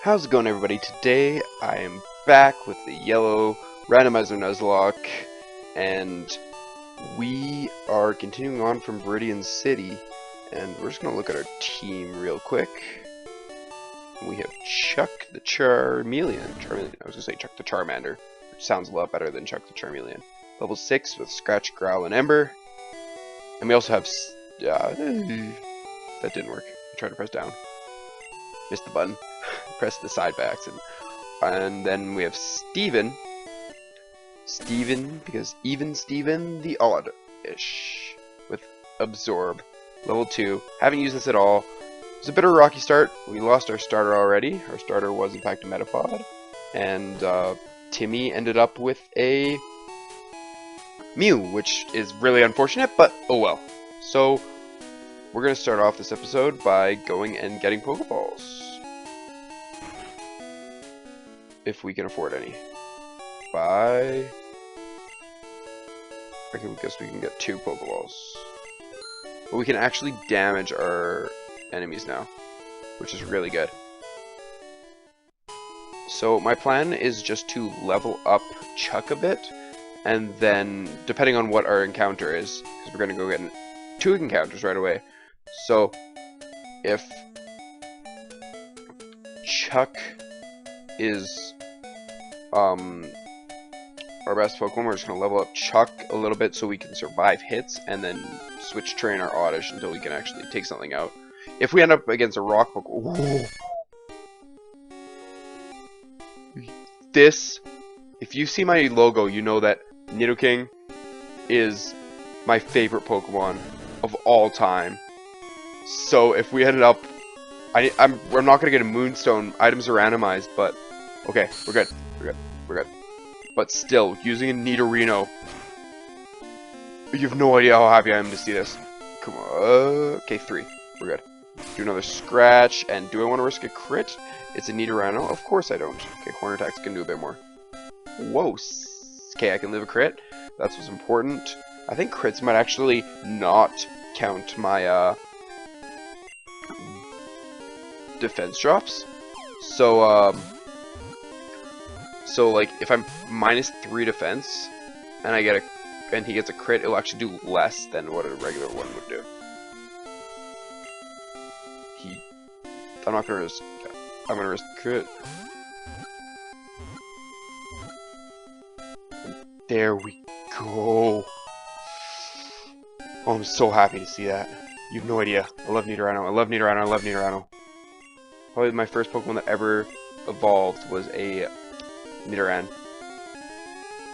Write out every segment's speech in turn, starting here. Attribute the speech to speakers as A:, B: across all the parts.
A: How's it going, everybody? Today I am back with the yellow Randomizer Nuzlocke, and we are continuing on from Viridian City, and we're just going to look at our team real quick. We have Chuck the Charmeleon. I was going to say Chuck the Charmander, which sounds a lot better than Chuck the Charmeleon. Level 6 with Scratch, Growl, and Ember. And we also have... that didn't work. I tried to press down. Missed the button. Press the side by accident. And then we have Steven, because even Steven the Odd-ish, with Absorb. Level 2. Haven't used this at all. It's a bit of a rocky start. We lost our starter already. Our starter was in fact a Metapod. And Timmy ended up with a Mew, which is really unfortunate, but oh well. So, we're going to start off this episode by going and getting Pokeballs. If we can afford any. I guess we can get 2 Pokeballs. But we can actually damage our enemies now, which is really good. So my plan is just to level up Chuck a bit, and then, depending on what our encounter is, because we're going to go get 2 encounters right away. So, if Chuck is our best Pokemon, we're just going to level up Chuck a little bit so we can survive hits, and then switch train our Oddish until we can actually take something out. If we end up against a rock Pokemon... This, if you see my logo, you know that Nidoking is my favorite Pokemon of all time. So if we ended up... I'm not going to get a Moonstone. Items are randomized, but... Okay, we're good. We're good. But still, using a Nidorino, you have no idea how happy I am to see this. Come on. Okay, 3. We're good. Do another Scratch, and do I want to risk a crit? It's a Nidorino? Of course I don't. Okay, Horn Attack's gonna do a bit more. Whoa. Okay, I can live a crit. That's what's important. I think crits might actually not count my, defense drops. So, like, if I'm -3 defense, and I get and he gets a crit, it'll actually do less than what a regular one would do. I'm not gonna risk. I'm gonna risk the crit. And there we go. Oh, I'm so happy to see that. You have no idea. I love Nidorino. I love Nidorino. I love Nidorino. Probably my first Pokemon that ever evolved was a Nidoran.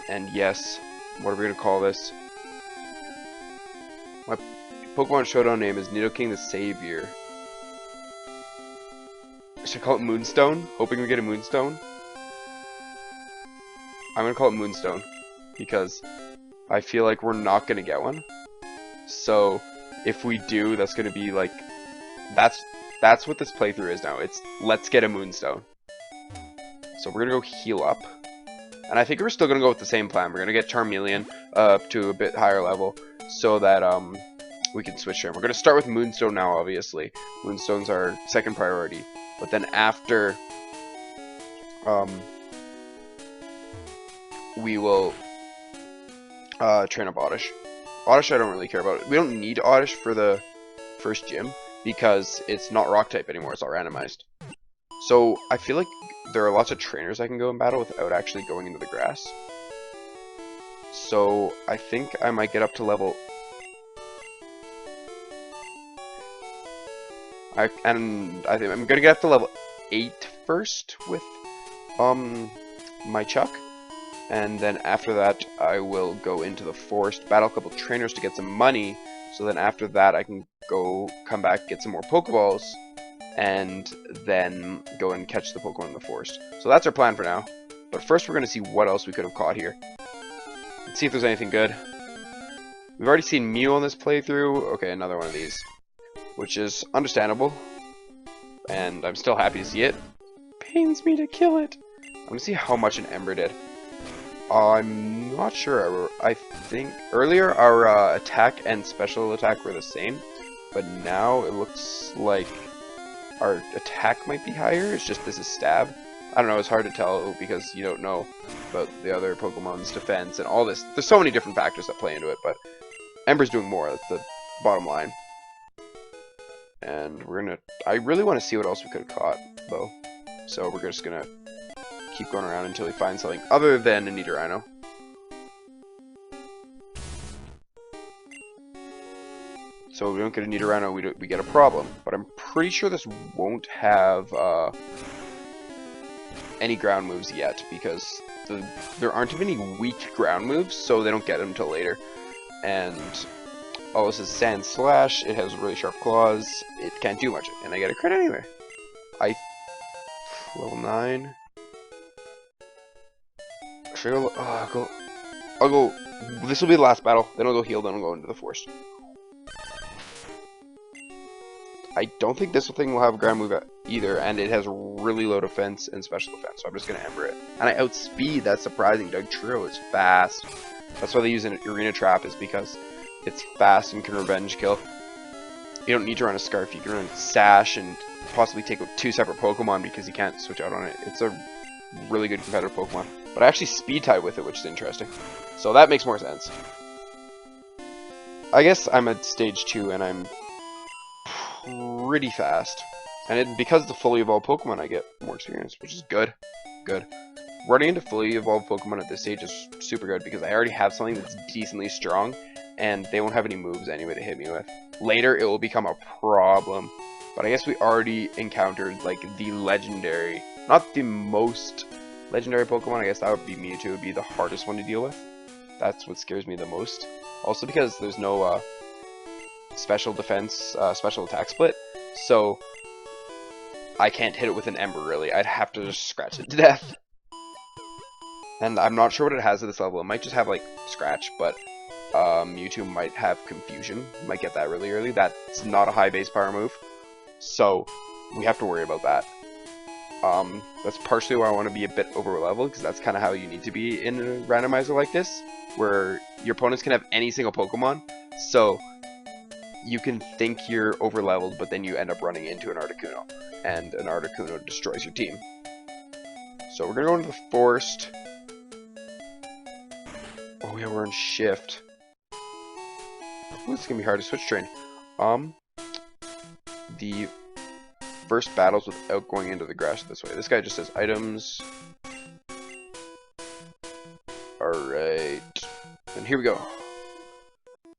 A: And yes, what are we gonna call this? My Pokemon Showdown name is Nidoking the Savior. Should I call it Moonstone? Hoping we get a Moonstone? I'm gonna call it Moonstone, because I feel like we're not gonna get one. So, if we do, that's gonna be like... That's what this playthrough is now. It's, let's get a Moonstone. So we're gonna go heal up. And I think we're still gonna go with the same plan. We're gonna get Charmeleon up to a bit higher level, so that we can switch here. We're gonna start with Moonstone now, obviously. Moonstone's our second priority. But then after, we will train up Oddish. Oddish I don't really care about. We don't need Oddish for the first gym, because it's not rock type anymore, it's all randomized. So I feel like there are lots of trainers I can go in battle without actually going into the grass. So I think I might get up to level... I think I'm gonna get up to level 8 first with my Chuck, and then after that I will go into the forest, battle a couple trainers to get some money, so then after that I can come back, get some more Pokeballs, and then go and catch the Pokemon in the forest. So that's our plan for now. But first we're gonna see what else we could have caught here. Let's see if there's anything good. We've already seen Mew on this playthrough. Okay, another one of these, which is understandable, and I'm still happy to see it. Pains me to kill it. I'm gonna see how much an Ember did. I'm not sure. I think earlier our attack and special attack were the same, but now it looks like our attack might be higher. It's just this is stab. I don't know, it's hard to tell because you don't know about the other Pokemon's defense and all this. There's so many different factors that play into it, but Ember's doing more, that's the bottom line. And we're gonna, I really want to see what else we could have caught, though. So we're just gonna keep going around until we find something other than a Nidorino. So if we don't get a Nidorino, we get a problem. But I'm pretty sure this won't have any ground moves yet, because there aren't any weak ground moves, so they don't get them until later. And oh, this is Sand Slash, it has really sharp claws, it can't do much, and I get a crit anyway. Level 9. Should I go, I'll go, this will be the last battle, then I'll go heal, then I'll go into the forest. I don't think this thing will have a ground move either, and it has really low defense and special defense, so I'm just going to Ember it. And I outspeed, that's surprising. Dugtrio is fast. That's why they use an Arena Trap, is because it's fast and can revenge kill. You don't need to run a Scarf, you can run Sash and possibly take out 2 separate Pokemon because you can't switch out on it. It's a really good competitive Pokemon. But I actually speed type with it, which is interesting. So that makes more sense. I guess I'm at stage 2 and I'm pretty fast. And because it's a fully evolved Pokemon, I get more experience, which is good. Good. Running into fully evolved Pokemon at this stage is super good because I already have something that's decently strong, and they won't have any moves anyway to hit me with. Later, it will become a problem. But I guess we already encountered, like, the legendary, not the most legendary Pokemon, I guess that would be Mewtwo, would be the hardest one to deal with. That's what scares me the most. Also because there's no, special defense, special attack split, so I can't hit it with an Ember, really. I'd have to just scratch it to death. And I'm not sure what it has at this level. It might just have, like, Scratch, but Mewtwo might have Confusion. Might get that really early. That's not a high base power move, so we have to worry about that. That's partially why I want to be a bit over leveled, because that's kind of how you need to be in a randomizer like this, where your opponents can have any single Pokemon, so you can think you're over leveled, but then you end up running into an Articuno, and an Articuno destroys your team. So we're gonna go into the forest. Oh yeah, we're in shift. Ooh, this is gonna be hard to switch train. The first battles without going into the grass this way. This guy just says items. Alright. And here we go.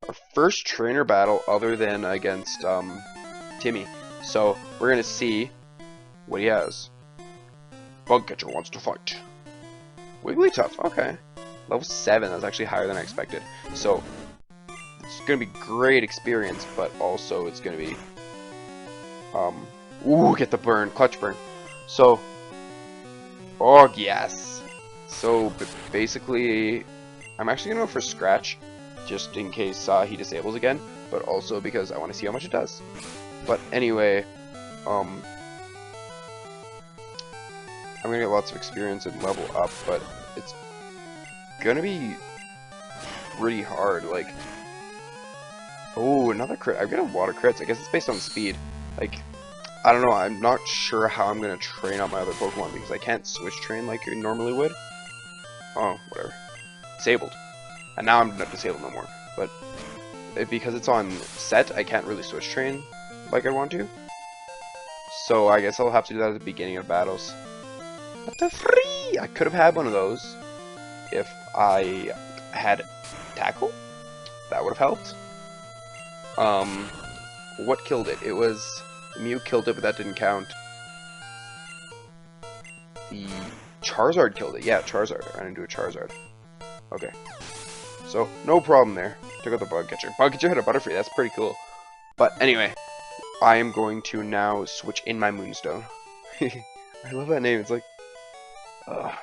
A: Our first trainer battle other than against Timmy. So we're gonna see what he has. Bugcatcher wants to fight. Wigglytuff, okay. Level 7, that's actually higher than I expected. So it's gonna be great experience, but also it's gonna be ooh, get the burn, clutch burn. So oh yes. So basically I'm actually gonna go for Scratch, just in case he disables again, but also because I want to see how much it does. But anyway, I'm gonna get lots of experience and level up, but it's gonna be pretty hard. Like, oh, another crit. I'm getting a lot of crits. I guess it's based on speed. Like, I don't know. I'm not sure how I'm gonna train up my other Pokemon because I can't switch train like you normally would. Oh, whatever. Disabled. And now I'm not disabled no more. But because it's on set, I can't really switch train like I want to. So I guess I'll have to do that at the beginning of battles. What the free? I could have had one of those if I had Tackle. That would have helped. What killed it? It was Mew killed it, but that didn't count. The Charizard killed it. Yeah, Charizard. I ran into a Charizard. Okay. So, no problem there. Took out the Bugcatcher. Bugcatcher had a Butterfree. That's pretty cool. But anyway, I am going to now switch in my Moonstone. I love that name. It's like, I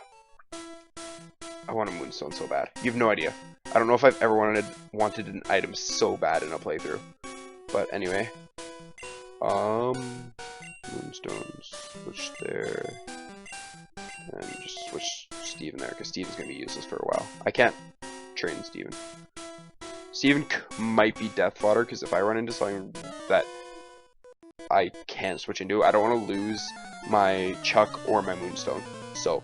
A: want a Moonstone so bad. You have no idea. I don't know if I've ever wanted an item so bad in a playthrough. But anyway, Moonstones. Switch there, and just switch Steven there because Steven's gonna be useless for a while. I can't train Steven. Steven might be death fodder because if I run into something that I can't switch into. I don't want to lose my Chuck or my Moonstone. So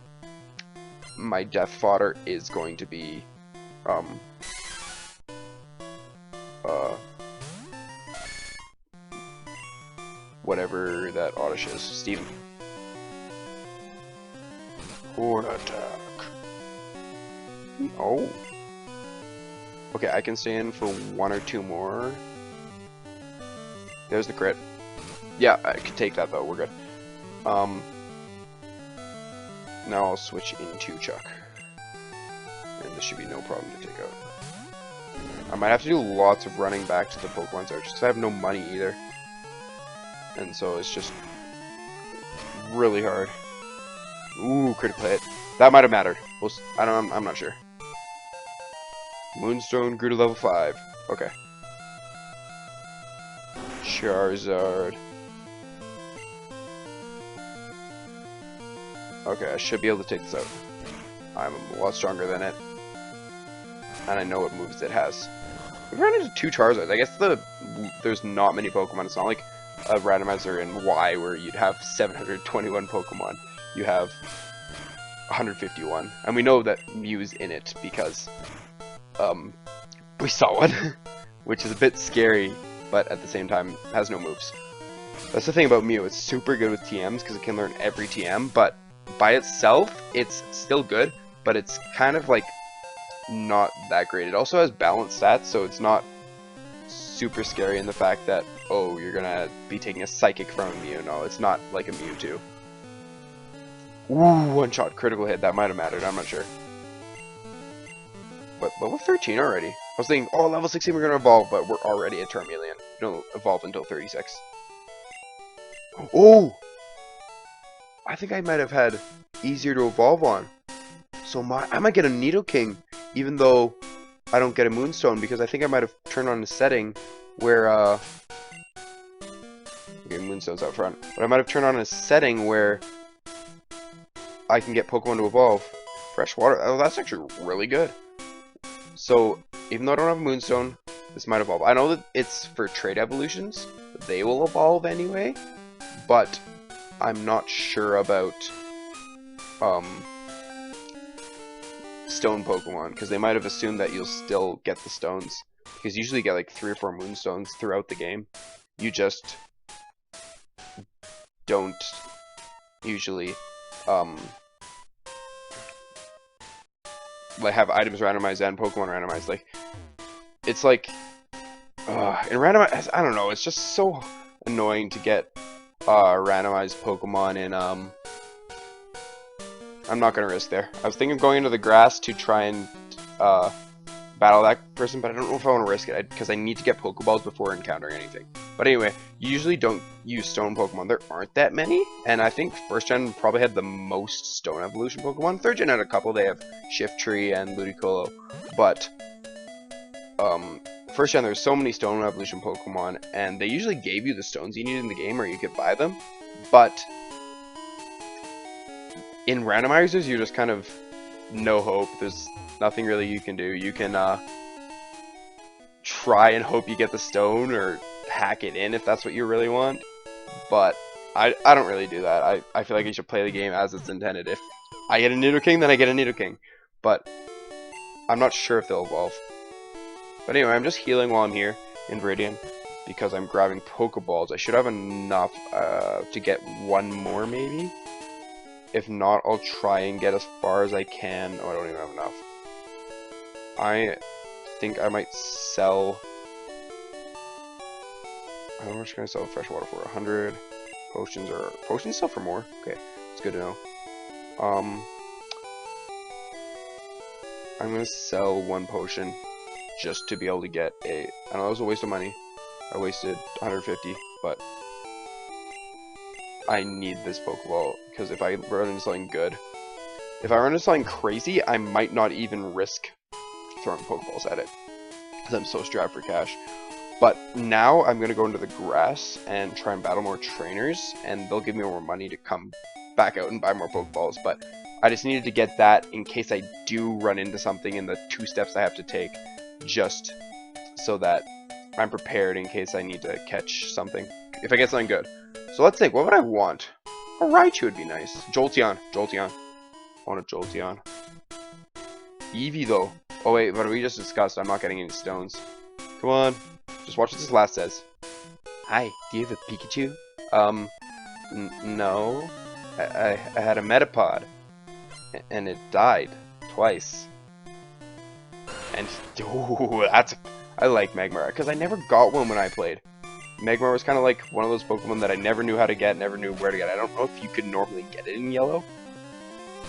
A: my death fodder is going to be whatever that Oddish is. Steven. Horde attack. Oh. Okay, I can stay in for 1 or 2 more. There's the crit. Yeah, I could take that though, we're good. Now I'll switch into Chuck. And this should be no problem to take out. I might have to do lots of running back to the Pokemon Center just because I have no money either. And so it's just really hard. Ooh, critical hit. That might have mattered. I'm not sure. Moonstone grew to level 5. Okay. Charizard. Okay, I should be able to take this out. I'm a lot stronger than it. And I know what moves it has. We've run into 2 Charizards. I guess there's not many Pokemon. It's not like a randomizer in Y where you'd have 721 Pokemon. You have 151. And we know that Mew's in it because we saw one. Which is a bit scary, but at the same time has no moves. That's the thing about Mew. It's super good with TMs because it can learn every TM, but by itself, it's still good, but it's kind of like not that great. It also has balanced stats, so it's not super scary in the fact that, oh, you're gonna be taking a Psychic from a Mew. No, it's not like a Mewtwo. Ooh, one-shot critical hit. That might have mattered. I'm not sure. But level 13 already. I was thinking, oh, level 16 we're gonna evolve, but we're already at Charmeleon. We don't evolve until 36. Oh! I think I might have had easier to evolve on. So I might get a Nidoking, even though I don't get a Moonstone, because I think I might have turned on a setting where, okay, Moonstone's out front, but I might have turned on a setting where I can get Pokemon to evolve. Fresh water, oh, that's actually really good. So, even though I don't have a Moonstone, this might evolve. I know that it's for trait evolutions, they will evolve anyway, but I'm not sure about stone Pokemon, because they might have assumed that you'll still get the stones, because you usually get like 3 or 4 Moonstones throughout the game. You just don't usually like have items randomized and Pokemon randomized. Like, it's like in randomized, I don't know, it's just so annoying to get randomized Pokemon in I'm not gonna risk there. I was thinking of going into the grass to try and battle that person, but I don't know if I want to risk it because I need to get Pokeballs before encountering anything. But anyway, you usually don't use stone Pokemon. There aren't that many, and I think first gen probably had the most stone evolution Pokemon. Third gen had a couple. They have Shiftry and Ludicolo, but first gen there's so many stone evolution Pokemon, and they usually gave you the stones you needed in the game, or you could buy them. But in randomizers, you're just kind of no hope. There's nothing really you can do. You can try and hope you get the stone or hack it in if that's what you really want. But I don't really do that. I feel like you should play the game as it's intended. If I get a Nidoking, then I get a Nidoking. But I'm not sure if they'll evolve. But anyway, I'm just healing while I'm here in Viridian because I'm grabbing Pokeballs. I should have enough to get 1 more maybe. If not, I'll try and get as far as I can. Oh, I don't even have enough. I think I might sell... How much can I sell fresh water for? 100 potions, or... Potions sell for more? Okay, it's good to know. I'm gonna sell 1 potion just to be able to get a... I know that was a waste of money. I wasted 150, but... I need this Pokeball, because if I run into something good, if I run into something crazy, I might not even risk throwing Pokeballs at it, because I'm so strapped for cash. But now I'm going to go into the grass and try and battle more trainers, and they'll give me more money to come back out and buy more Pokeballs. But I just needed to get that in case I do run into something in the 2 steps I have to take, just so that I'm prepared in case I need to catch something. if I get something good. So let's think. What would I want? A Raichu would be nice. Jolteon. Jolteon. I want a Jolteon. Eevee though. Oh wait, but we just discussed I'm not getting any stones. Come on. Just watch what this last says. Hi, do you have a Pikachu? No. I had a Metapod. And it died. Twice. And, ooh, I like Magmar. Because I never got one when I played. Magmar was kind of like one of those Pokemon that I never knew how to get, never knew where to get. I don't know if you could normally get it in yellow.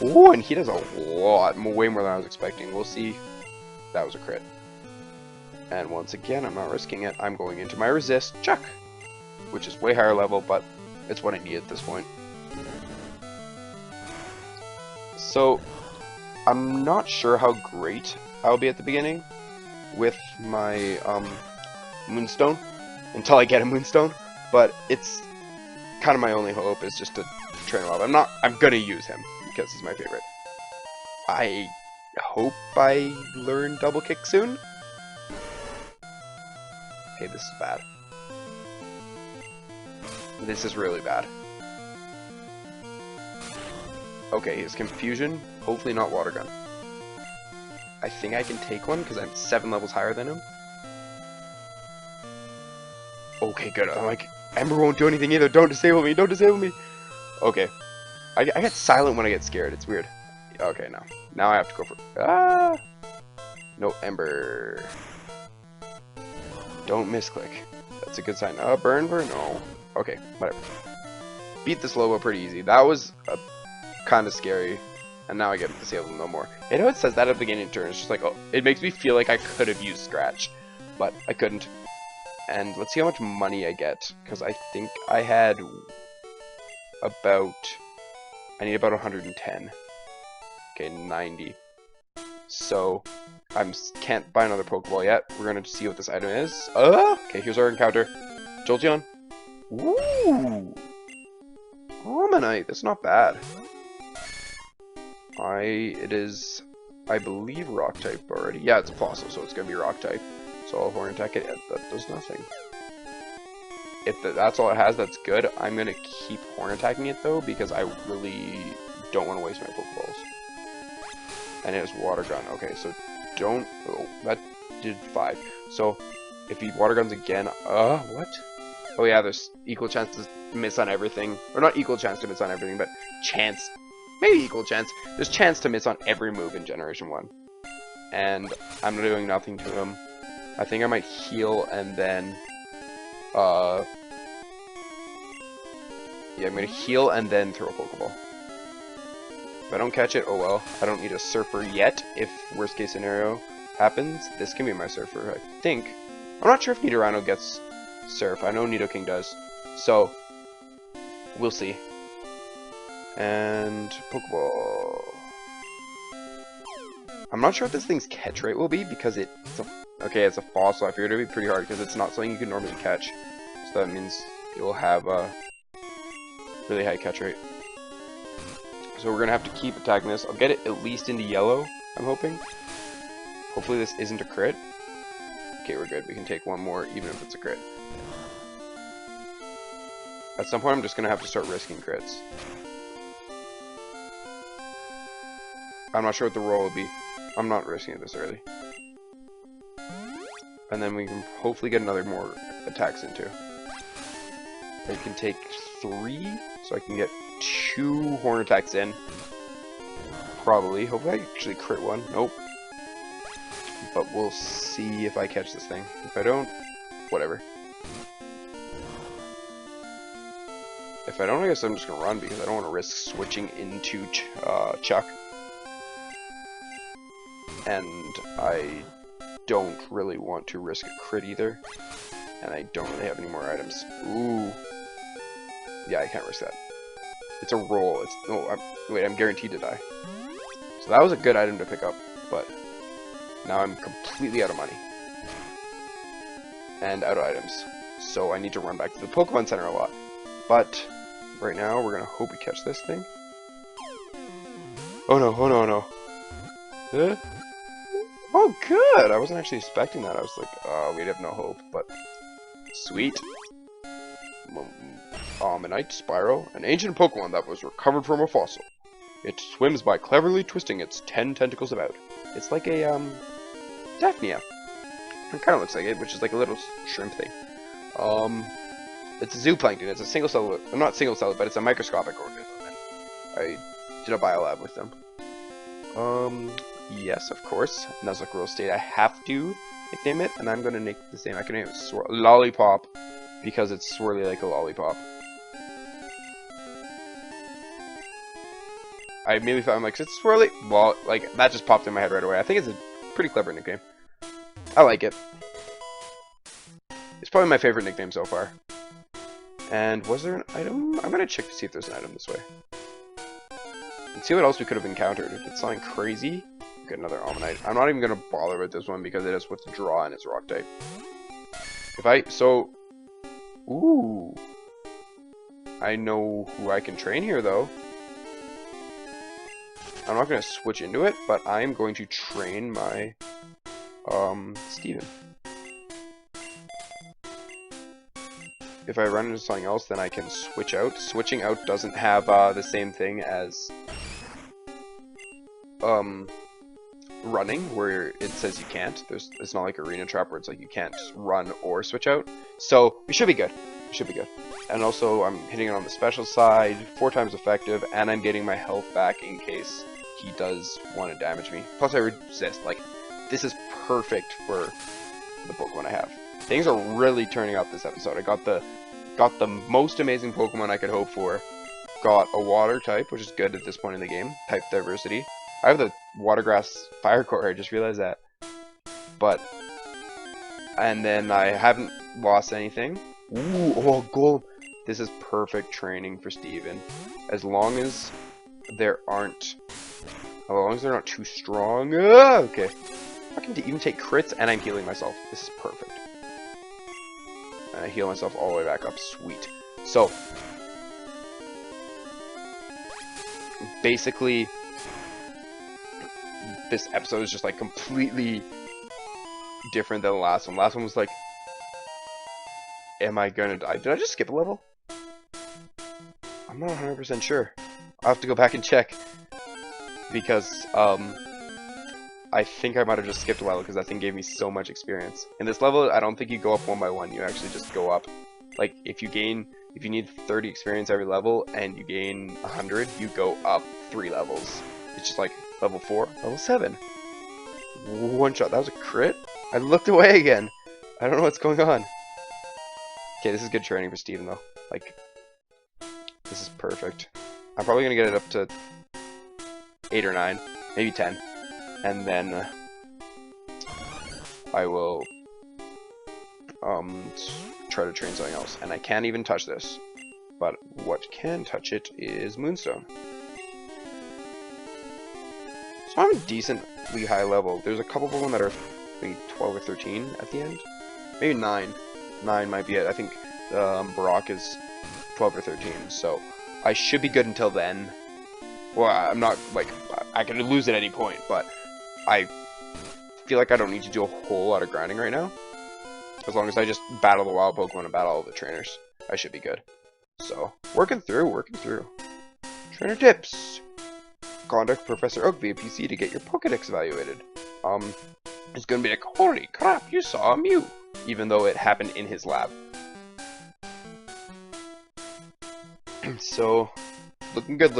A: Ooh, and he does a lot, way more than I was expecting. We'll see. That was a crit. And once again, I'm not risking it. I'm going into my resist, Chuck, which is way higher level, but it's what I need at this point. So, I'm not sure how great I'll be at the beginning with my Moonstone until I get a Moonstone, but it's kind of my only hope is just to train him up. I'm gonna use him because he's my favorite. I hope I learn Double Kick soon. Okay, this is bad. This is really bad. Okay, his Confusion, hopefully not Water Gun. I think I can take one because I'm 7 levels higher than him. Okay, good. I'm like, Ember won't do anything either. Don't disable me. Don't disable me. Okay. I get silent when I get scared. It's weird. Okay, now I have to go for... Ah! No, Ember. Don't misclick. That's a good sign. Burn? No. Okay, whatever. Beat this Lobo pretty easy. That was kind of scary. And now I get to disable no more. I know it says that at the beginning of the turn. It's just like, oh, it makes me feel like I could have used Scratch. But I couldn't. And let's see how much money I get. Because I think I had about... I need about 110. Okay, 90. So, I can't buy another Pokeball yet. We're going to see what this item is. Okay, here's our encounter. Jolteon. Ooh! Romanite. That's not bad. It is, I believe, Rock type already. Yeah, it's a fossil, so it's going to be Rock type. So I'll Horn Attack it. That does nothing. If that's all it has, that's good. I'm going to keep Horn Attacking it, though, because I really don't want to waste my Pokeballs. And it has Water Gun. Okay, so don't... Oh, that did 5. So, if he Water Guns again... what? Oh yeah, there's equal chance to miss on everything. Or not equal chance to miss on everything, but chance. Maybe equal chance. There's chance to miss on every move in Generation 1. And I'm doing nothing to him. I think I might heal and then... yeah, I'm going to heal and then throw a Pokeball. If I don't catch it, oh well. I don't need a Surfer yet. If worst case scenario happens, this can be my Surfer, I think. I'm not sure if Nidorino gets Surf. I know Nidoking does. So, we'll see. And Pokeball. I'm not sure what this thing's catch rate will be because it's a fossil. I figured it'd be pretty hard because it's not something you can normally catch. So that means it will have a really high catch rate. So we're gonna have to keep attacking this. I'll get it at least into yellow, I'm hoping. Hopefully this isn't a crit. Okay, we're good. We can take one more even if it's a crit. At some point I'm just gonna have to start risking crits. I'm not sure what the roll will be. I'm not risking it this early. And then we can hopefully get another more attacks into. I can take 3, so I can get 2 horn attacks in. Probably. Hopefully I actually crit one. Nope. But we'll see if I catch this thing. If I don't, whatever. If I don't, I guess I'm just gonna run because I don't want to risk switching into Chuck. And I don't really want to risk a crit either. And I don't really have any more items. Ooh. Yeah, I can't risk that. It's a roll. Wait, I'm guaranteed to die. So that was a good item to pick up, but now I'm completely out of money. And out of items. So I need to run back to the Pokemon Center a lot. But right now, we're going to hope we catch this thing. Oh no, oh no, oh no. Oh, good! I wasn't actually expecting that. I was like, we'd have no hope, but sweet. Well, Ammonite Spyro, an ancient Pokemon that was recovered from a fossil. It swims by cleverly twisting its 10 tentacles about. It's like a, Daphnia. It kind of looks like it, which is like a little shrimp thing. It's a zooplankton. It's a single-celled, not single-celled, but it's a microscopic organism. I did a biolab with them. Yes, of course. Nuzlocke Rule State. I have to nickname it, and I'm gonna nick the same. I can name it Lollipop because it's swirly like a lollipop. I immediately thought, I'm like, it's swirly. Well, like that just popped in my head right away. I think it's a pretty clever nickname. I like it. It's probably my favorite nickname so far. And was there an item? I'm gonna check to see if there's an item this way. Let's see what else we could have encountered. If it's something crazy, get another Ammonite. I'm not even gonna bother with this one because it is withdraw and it's rock type. Ooh, I know who I can train here though. I'm not gonna switch into it, but I'm going to train my Steven. If I run into something else, then I can switch out. Switching out doesn't have the same thing as running, where it says you can't. It's not like Arena Trap where it's like you can't run or switch out. So we should be good. We should be good. And also I'm hitting it on the special side, 4 times effective, and I'm getting my health back in case he does want to damage me. Plus I resist. Like, this is perfect for the Pokemon I have. Things are really turning out this episode. I got the most amazing Pokemon I could hope for. Got a water type, which is good at this point in the game. Type diversity. I have the water grass fire core, I just realized that. And then I haven't lost anything. Ooh, oh, gold. This is perfect training for Steven. As long as they're not too strong. Okay. I can even take crits and I'm healing myself. This is perfect. And I heal myself all the way back up. Sweet. So, basically, this episode is just like completely different than the last one. Last one was like, am I gonna die? Did I just skip a level? I'm not 100% sure. I'll have to go back and check. Because, I think I might have just skipped a level because that thing gave me so much experience. In this level, I don't think you go up one by one. You actually just go up. Like, if you need 30 experience every level and you gain 100, you go up 3 levels. It's just like level 4, level 7. One shot. That was a crit? I looked away again. I don't know what's going on. Okay, this is good training for Steven though. Like, this is perfect. I'm probably gonna get it up to 8 or 9, maybe 10. And then I will try to train something else. And I can't even touch this. But what can touch it is Moonstone. So I'm a decently high level. There's a couple of them that are maybe 12 or 13 at the end. Maybe 9. 9 might be it. I think Brock is 12 or 13. So I should be good until then. Well, I'm not, like, I could lose at any point, but I feel like I don't need to do a whole lot of grinding right now. As long as I just battle the wild Pokemon and battle all the trainers, I should be good. So, working through. Trainer tips. Contact Professor Oak via PC to get your Pokedex evaluated. It's gonna be like, holy crap, you saw a Mew! Even though it happened in his lab. So, looking good.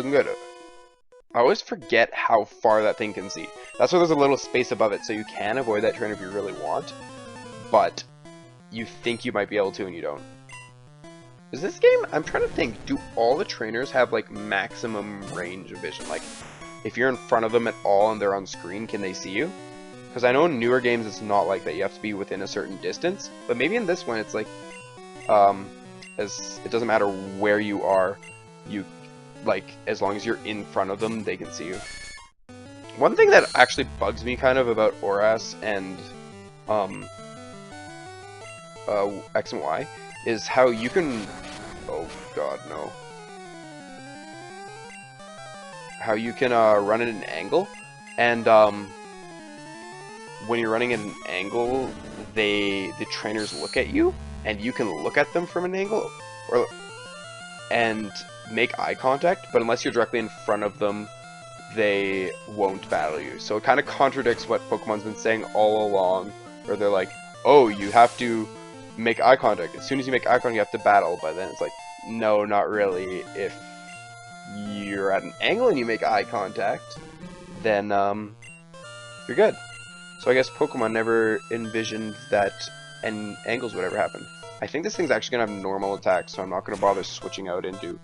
A: I always forget how far that thing can see. That's why there's a little space above it, so you can avoid that trainer if you really want. But you think you might be able to and you don't. Is this game, I'm trying to think, do all the trainers have like maximum range of vision? Like, if you're in front of them at all and they're on screen, can they see you? Because I know in newer games it's not like that, you have to be within a certain distance. But maybe in this one it's like, as it doesn't matter where you are, as long as you're in front of them, they can see you. One thing that actually bugs me kind of about ORAS and X and Y is how you can, oh god no, how you can run at an angle, and when you're running at an angle, the trainers look at you, and you can look at them from an angle, or and make eye contact, but unless you're directly in front of them, they won't battle you. So it kind of contradicts what Pokemon's been saying all along, where they're like, oh, you have to make eye contact. As soon as you make eye contact, you have to battle. But then it's like, no, not really. If you're at an angle and you make eye contact, then you're good. So I guess Pokemon never envisioned that angles would ever happen. I think this thing's actually going to have normal attacks, so I'm not going to bother switching out into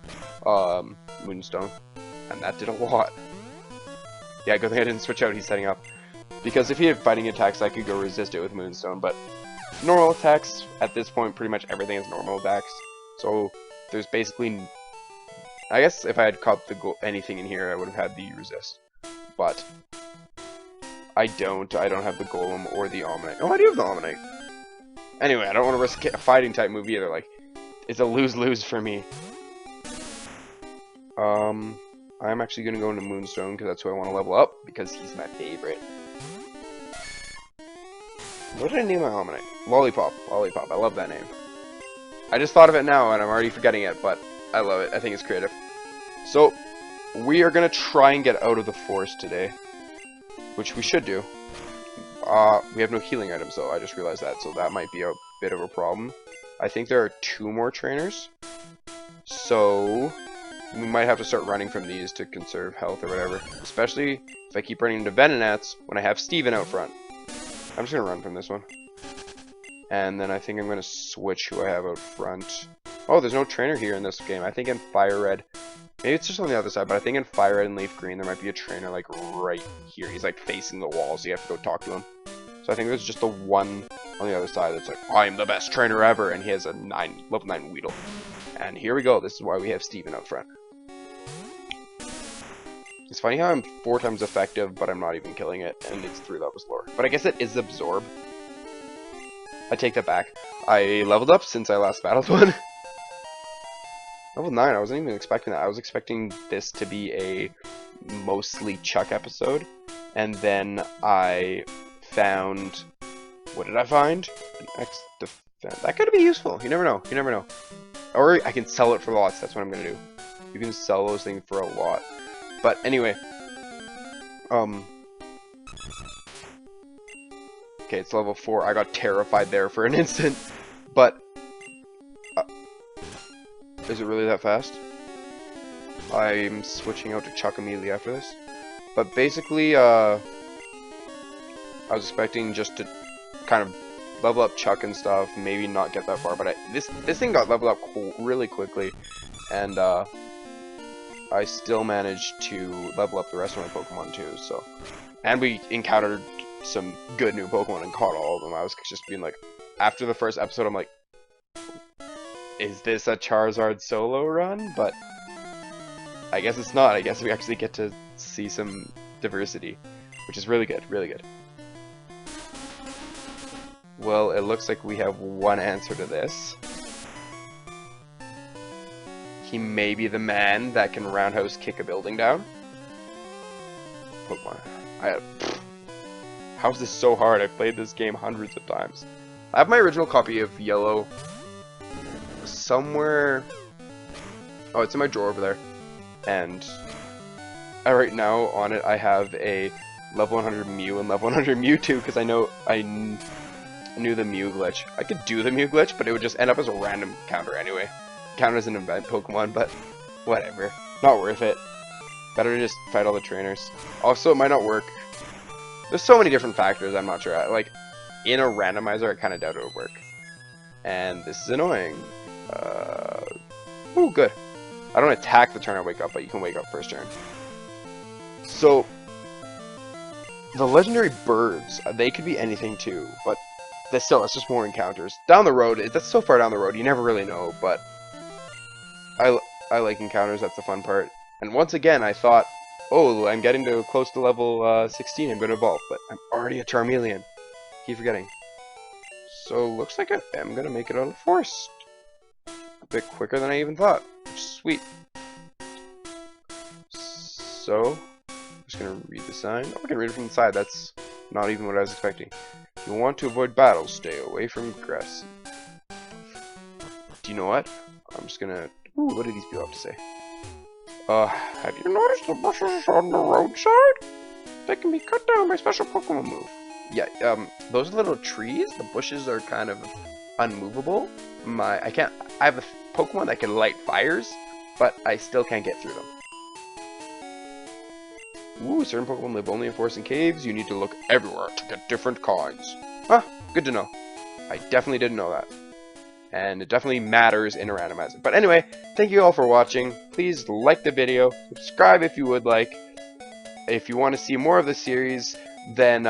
A: Moonstone. And that did a lot. Yeah, good thing I didn't switch out, he's setting up. Because if he had fighting attacks, I could go resist it with Moonstone, but normal attacks, at this point, pretty much everything is normal attacks. So there's basically... I guess if I had caught anything in here, I would have had the resist. But I don't have the Golem or the Omanyte. Oh, I do have the Omanyte. Anyway, I don't want to risk a fighting type move either. Like, it's a lose-lose for me. I'm actually going to go into Moonstone because that's who I want to level up because he's my favorite. What did I name my Omanyte? Lollipop. Lollipop. I love that name. I just thought of it now and I'm already forgetting it, but I love it. I think it's creative. So, we are going to try and get out of the forest today, which we should do. We have no healing items though, I just realized that, so that might be a bit of a problem. I think there are 2 more trainers, so we might have to start running from these to conserve health or whatever, especially if I keep running into Venonats when I have Steven out front. I'm just going to run from this one. And then I think I'm going to switch who I have out front. Oh, there's no trainer here in this game. I think in Fire Red, maybe it's just on the other side, but I think in Fire Red and Leaf Green there might be a trainer like right here. He's like facing the wall, so you have to go talk to him. So I think there's just the one on the other side that's like, I'm the best trainer ever, and he has a level 9 Weedle. And here we go. This is why we have Steven out front. It's funny how I'm 4 times effective, but I'm not even killing it, and it's 3 levels lower. But I guess it is Absorb. I take that back. I leveled up since I last battled one. Level 9, I wasn't even expecting that. I was expecting this to be a mostly Chuck episode, and then I found... What did I find? An X-Defense. That could be useful. You never know. You never know. Or I can sell it for lots. That's what I'm going to do. You can sell those things for a lot. But anyway. Okay, it's level 4. I got terrified there for an instant. But... is it really that fast? I'm switching out to Chuck immediately after this. But basically, I was expecting just to kind of level up Chuck and stuff, maybe not get that far, but this thing got leveled up really quickly, and I still managed to level up the rest of my Pokemon too, so. And we encountered some good new Pokemon and caught all of them. I was just being like, after the first episode, I'm like, is this a Charizard solo run? But I guess it's not. I guess we actually get to see some diversity, which is really good, really good. Well, it looks like we have one answer to this. He may be the man that can roundhouse kick a building down. Pokemon. How is this so hard? I've played this game hundreds of times. I have my original copy of Yellow somewhere. Oh, it's in my drawer over there. And right now on it I have a level 100 Mew and level 100 Mewtwo because I knew the Mew glitch. I could do the Mew glitch, but it would just end up as a random counter anyway. Count as an event Pokemon, but whatever. Not worth it. Better to just fight all the trainers. Also, it might not work. There's so many different factors, I'm not sure. Like, in a randomizer, I kind of doubt it would work. And this is annoying. Ooh, good. I don't attack the turn I wake up, but you can wake up first turn. So, the legendary birds, they could be anything too, but it's just more encounters. Down the road, that's so far down the road, you never really know, but I like encounters, that's the fun part. And once again, I thought, oh, I'm getting to close to level 16, I'm going to evolve, but I'm already a Charmeleon. Keep forgetting. So, looks like I am going to make it out of the forest. A bit quicker than I even thought, which is sweet. So, I'm just going to read the sign. Oh, I can read it from the side, that's not even what I was expecting. If you want to avoid battles, stay away from grass. Do you know what? I'm just going to Ooh, what do these people have to say? Have you noticed the bushes on the roadside? They can be cut down by special Pokemon move. Yeah, those little trees, the bushes are kind of unmovable. I have a Pokemon that can light fires, but I still can't get through them. Ooh, certain Pokemon live only in forests and caves. You need to look everywhere to get different kinds. Huh, good to know. I definitely didn't know that. And it definitely matters in a randomizer. But anyway, thank you all for watching. Please like the video, subscribe if you would like. If you want to see more of this series, then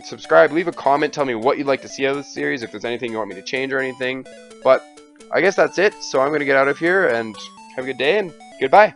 A: subscribe, leave a comment, tell me what you'd like to see out of this series, if there's anything you want me to change or anything. But I guess that's it, so I'm going to get out of here, and have a good day, and goodbye.